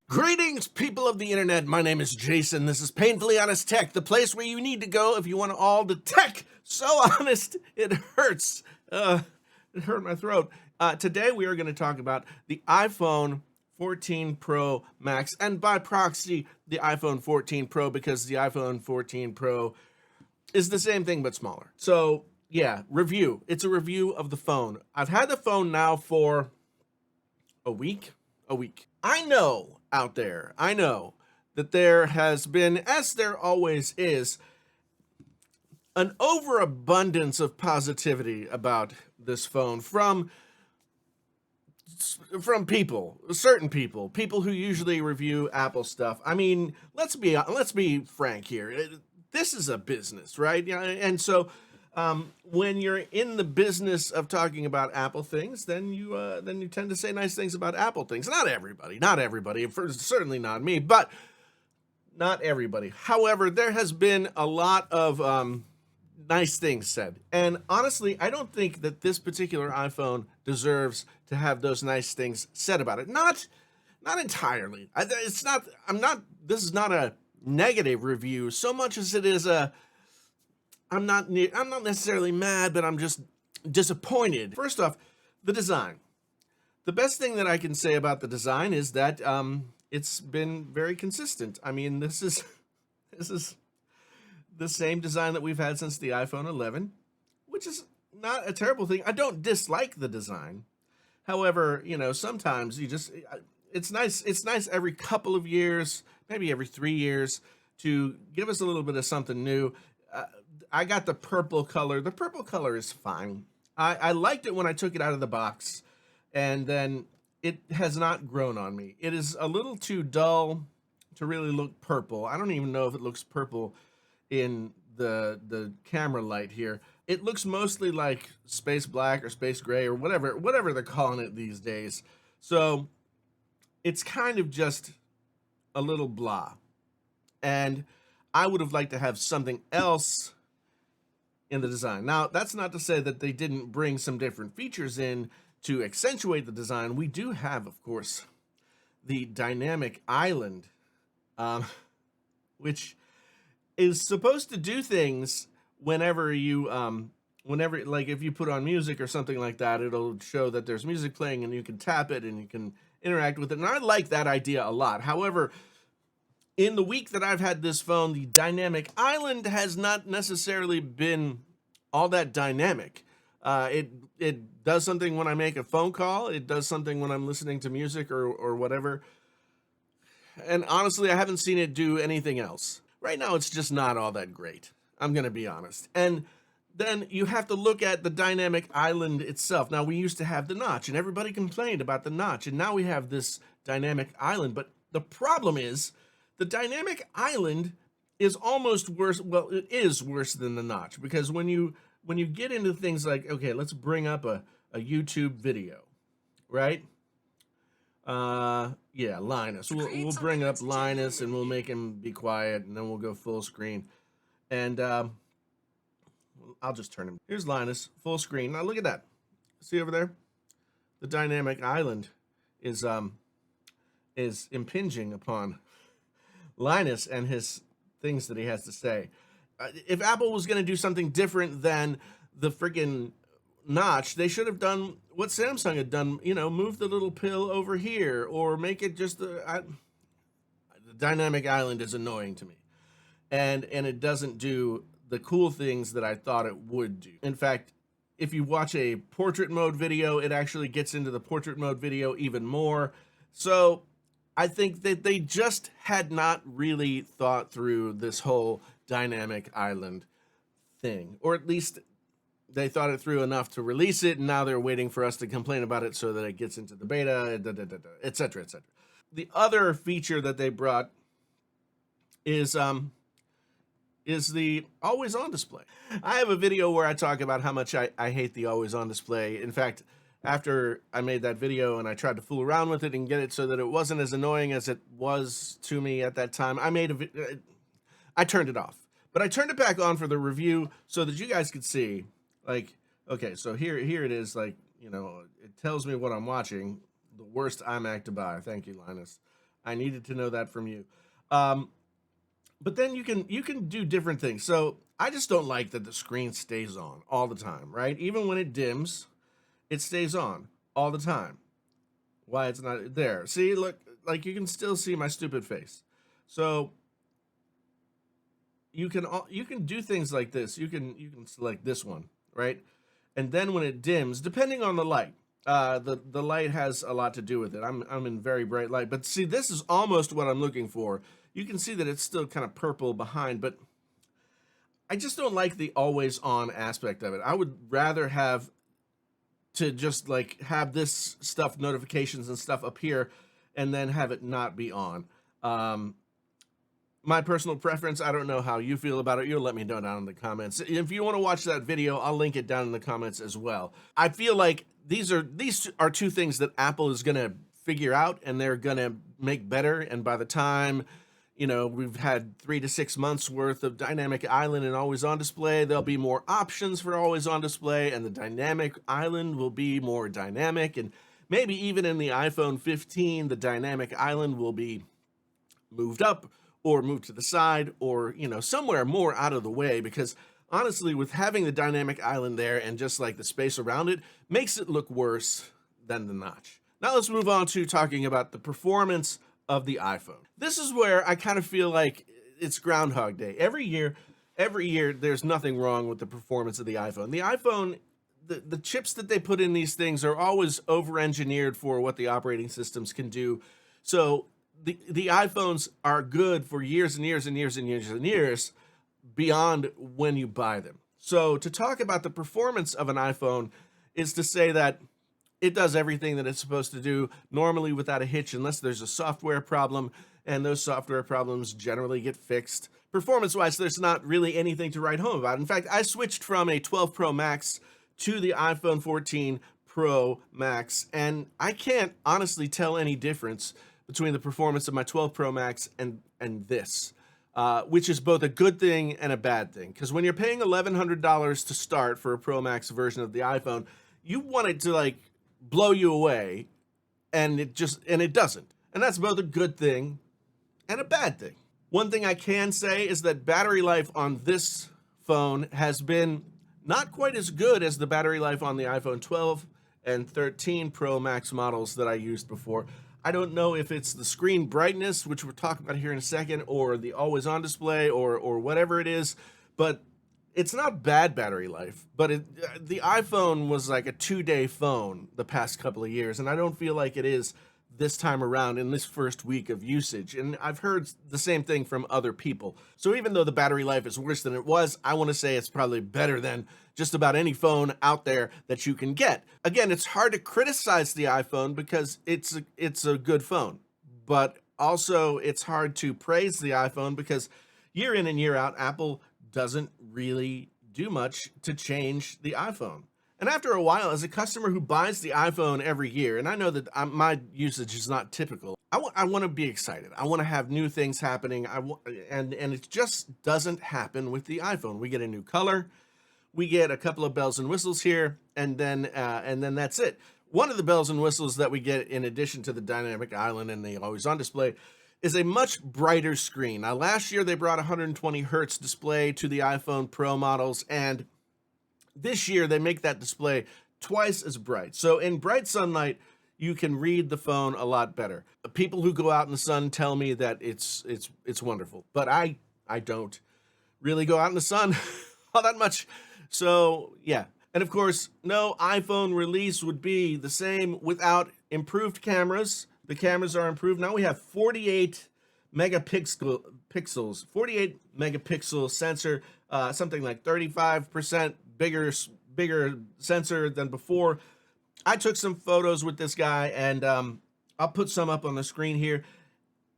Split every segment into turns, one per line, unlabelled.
Greetings, people of the internet. My name is Jason. This is Painfully Honest Tech, the place where you need to go if you want all the tech. So honest, it hurts. It hurt my throat. Today we are going to talk about the iPhone 14 Pro Max, and by proxy, the iPhone 14 Pro, because the iPhone 14 Pro is the same thing but smaller. So yeah, review. It's a review of the phone. I've had the phone now for a week. I know out there, I know that there has been, as there always is, an overabundance of positivity about this phone from certain people who usually review Apple stuff. I mean, let's be frank here. This is a business, right? Yeah, and so when you're in the business of talking about Apple things, then you tend to say nice things about Apple things. Not everybody, certainly not me, but not everybody. However, there has been a lot of nice things said, and honestly, I don't think that this particular iPhone deserves to have those nice things said about it. Not entirely. It's not. I'm not. This is not a negative review so much as it is a. I'm not necessarily mad, but I'm just disappointed. First off, the design. The best thing that I can say about the design is that it's been very consistent. I mean, this is the same design that we've had since the iPhone 11, which is not a terrible thing. I don't dislike the design. However, sometimes it's nice. It's nice every couple of years, maybe every 3 years, to give us a little bit of something new. I got the purple color. The purple color is fine. I liked it when I took it out of the box, and then it has not grown on me. It is a little too dull to really look purple. I don't even know if it looks purple in the camera light here. It looks mostly like space black or space gray or whatever they're calling it these days. So it's kind of just a little blah. And I would have liked to have something else in the design. Now, that's not to say that they didn't bring some different features in to accentuate the design. We do have, of course, the dynamic island, which is supposed to do things whenever like if you put on music or something like that, it'll show that there's music playing and you can tap it and you can interact with it. And I like that idea a lot. However, in the week that I've had this phone, the dynamic island has not necessarily been all that dynamic. It does something when I make a phone call. It does something when I'm listening to music or whatever. And honestly, I haven't seen it do anything else. Right now, it's just not all that great. I'm going to be honest. And then you have to look at the dynamic island itself. Now, we used to have the notch, and everybody complained about the notch. And now we have this dynamic island. But the problem is, the dynamic island is almost worse. Well, it is worse than the notch, because when you get into things like, okay, let's bring up a YouTube video, right? Yeah, Linus. We'll bring up Linus and we'll make him be quiet, and then we'll go full screen. And I'll just turn him. Here's Linus, full screen. Now look at that. See over there? The dynamic island is impinging upon Linus and his things that he has to say. If Apple was going to do something different than the freaking notch, they should have done what Samsung had done, move the little pill over here, or make it just the dynamic island is annoying to me. And it doesn't do the cool things that I thought it would do. In fact, if you watch a portrait mode video, it actually gets into the portrait mode video even more. So I think that they just had not really thought through this whole dynamic island thing, or at least they thought it through enough to release it, and now they're waiting for us to complain about it so that it gets into the beta, etc., etc. The other feature that they brought is the always-on display. I have a video where I talk about how much I hate the always-on display. In fact, after I made that video and I tried to fool around with it and get it so that it wasn't as annoying as it was to me at that time, I turned it off. But I turned it back on for the review so that you guys could see, like, okay, so here it is, like, it tells me what I'm watching. The worst iMac to buy. Thank you, Linus. I needed to know that from you. Um, but then you can do different things. So I just don't like that the screen stays on all the time, right? Even when it dims, it stays on all the time. Why it's not there? See, look, like you can still see my stupid face. So you can do things like this. You can select this one, right? And then when it dims, depending on the light, the light has a lot to do with it. I'm in very bright light, but see, this is almost what I'm looking for. You can see that it's still kind of purple behind, but I just don't like the always on aspect of it. I would rather have to just like have this stuff, notifications and stuff up here, and then have it not be on. Um, my personal preference, I don't know how you feel about it. You'll let me know down in the comments. If you want to watch that video, I'll link it down in the comments as well. I feel like these are two things that Apple is going to figure out and they're going to make better. And by the time, we've had 3 to 6 months worth of dynamic island and always on display, there'll be more options for always on display, and the dynamic island will be more dynamic. And maybe even in the iPhone 15, the dynamic island will be moved up or moved to the side, or somewhere more out of the way, because honestly, with having the dynamic island there and just like the space around it makes it look worse than the notch. Now let's move on to talking about the performance of the iPhone. This is where I kind of feel like it's Groundhog Day. Every year there's nothing wrong with the performance of the iPhone. The iPhone, the chips that they put in these things are always over-engineered for what the operating systems can do. So the iPhones are good for years and years and years and years and years beyond when you buy them. So to talk about the performance of an iPhone is to say that it does everything that it's supposed to do normally without a hitch, unless there's a software problem, and those software problems generally get fixed. Performance-wise, there's not really anything to write home about. In fact, I switched from a 12 Pro Max to the iPhone 14 Pro Max, and I can't honestly tell any difference between the performance of my 12 Pro Max and this, which is both a good thing and a bad thing. Because when you're paying $1,100 to start for a Pro Max version of the iPhone, you want it to like blow you away, and it doesn't. And that's both a good thing and a bad thing. One thing I can say is that battery life on this phone has been not quite as good as the battery life on the iPhone 12 and 13 Pro Max models that I used before. I don't know if it's the screen brightness, which we'll talk about here in a second, or the always on display, or whatever it is, but it's not bad battery life. But the iPhone was like a 2-day phone the past couple of years, and I don't feel like it is this time around in this first week of usage. And I've heard the same thing from other people. So even though the battery life is worse than it was, I want to say it's probably better than just about any phone out there that you can get. Again, it's hard to criticize the iPhone because it's a good phone, but also it's hard to praise the iPhone because year in and year out, Apple doesn't really do much to change the iPhone. And after a while, as a customer who buys the iPhone every year, and I know that my usage is not typical, I want to be excited. I want to have new things happening. And it just doesn't happen with the iPhone. We get a new color, we get a couple of bells and whistles here, and then that's it. One of the bells and whistles that we get, in addition to the dynamic island and the always on display, is a much brighter screen. Now, last year they brought 120 hertz display to the iPhone Pro models, and this year they make that display twice as bright. So in bright sunlight, you can read the phone a lot better. People who go out in the sun tell me that it's wonderful, but I don't really go out in the sun all that much. So yeah. And of course, no iPhone release would be the same without improved cameras. The cameras are improved. Now we have 48 megapixels, 48 megapixel sensor, something like 35% bigger sensor than before. I took some photos with this guy, and I'll put some up on the screen here.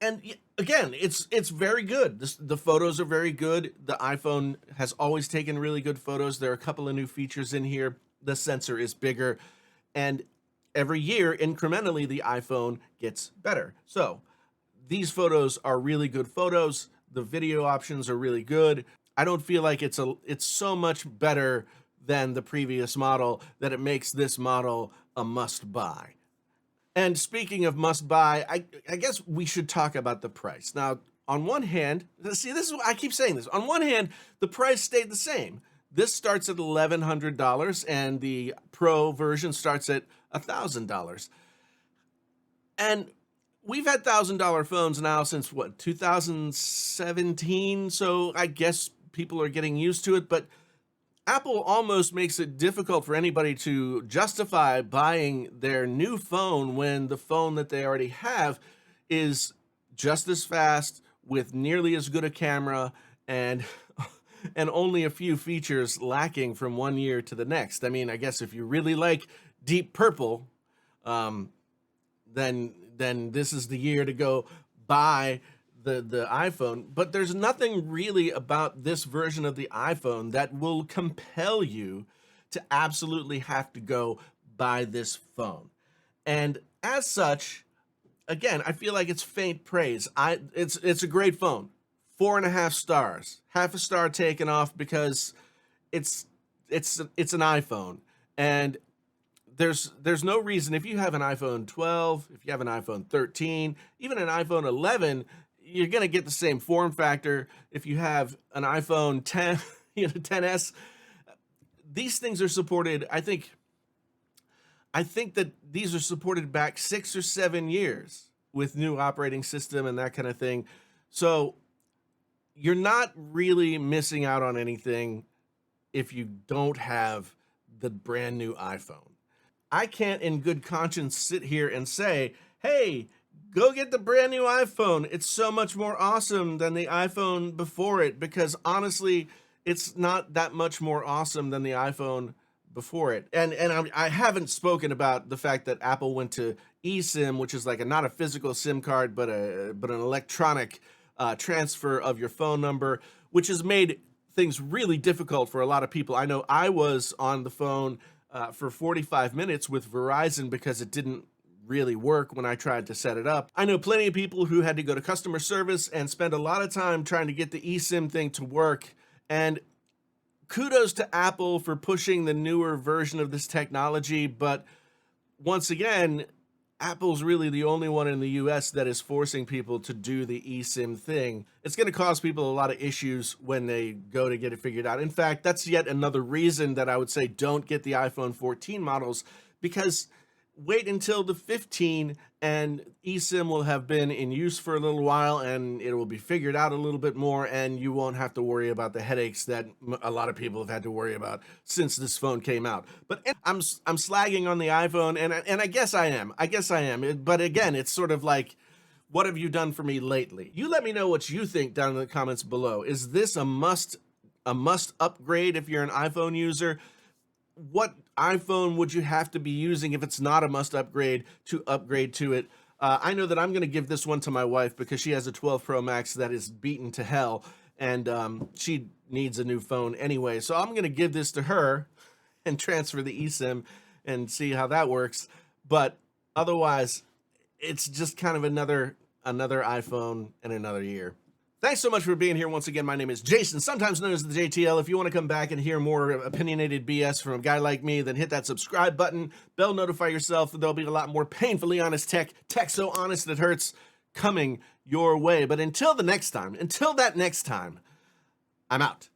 And again, it's very good. The photos are very good. The iPhone has always taken really good photos. There are a couple of new features in here. The sensor is bigger, and every year, incrementally, the iPhone gets better. So these photos are really good photos. The video options are really good. I don't feel like it's so much better than the previous model that it makes this model a must buy. And speaking of must buy, I guess we should talk about the price. Now, on one hand, see, this is I keep saying this. On one hand, the price stayed the same. This starts at $1,100 and the Pro version starts at $1,000. And we've had $1,000 phones now since what, 2017? So I guess people are getting used to it, but Apple almost makes it difficult for anybody to justify buying their new phone when the phone that they already have is just as fast with nearly as good a camera and and only a few features lacking from one year to the next. I mean, I guess if you really like Deep Purple, um, then this is the year to go buy the iPhone. But there's nothing really about this version of the iPhone that will compel you to absolutely have to go buy this phone. And as such, again, I feel like it's faint praise. It's a great phone. 4.5 stars, half a star taken off because it's it's an iPhone, and there's no reason if you have an iPhone 12, if you have an iPhone 13, even an iPhone 11, you're gonna get the same form factor. If you have an iPhone 10, 10s, these things are supported. I think that these are supported back 6 or 7 years with new operating system and that kind of thing. So you're not really missing out on anything if you don't have the brand new iPhone. I can't in good conscience sit here and say, hey, go get the brand new iPhone. It's so much more awesome than the iPhone before it, because honestly, it's not that much more awesome than the iPhone before it. And I haven't spoken about the fact that Apple went to eSIM, which is like not a physical SIM card, but an electronic transfer of your phone number, which has made things really difficult for a lot of people. I know I was on the phone for 45 minutes with Verizon because it didn't really work when I tried to set it up. I know plenty of people who had to go to customer service and spend a lot of time trying to get the eSIM thing to work. And kudos to Apple for pushing the newer version of this technology, but once again, Apple's really the only one in the US that is forcing people to do the eSIM thing. It's going to cause people a lot of issues when they go to get it figured out. In fact, that's yet another reason that I would say don't get the iPhone 14 models, because wait until the 15 and eSIM will have been in use for a little while and it will be figured out a little bit more, and you won't have to worry about the headaches that a lot of people have had to worry about since this phone came out. But I'm slagging on the iPhone, and I guess I am. But again, it's sort of like, what have you done for me lately? You let me know what you think down in the comments below. Is this a must upgrade if you're an iPhone user? What iPhone would you have to be using if it's not a must upgrade to upgrade to it? I know that I'm going to give this one to my wife because she has a 12 Pro Max that is beaten to hell, and she needs a new phone anyway. So I'm going to give this to her and transfer the eSIM and see how that works. But otherwise, it's just kind of another iPhone in another year. Thanks so much for being here once again. My name is Jason, sometimes known as the JTL. If you want to come back and hear more opinionated BS from a guy like me, then hit that subscribe button, bell notify yourself. There'll be a lot more painfully honest tech so honest it hurts, coming your way. But until that next time, I'm out.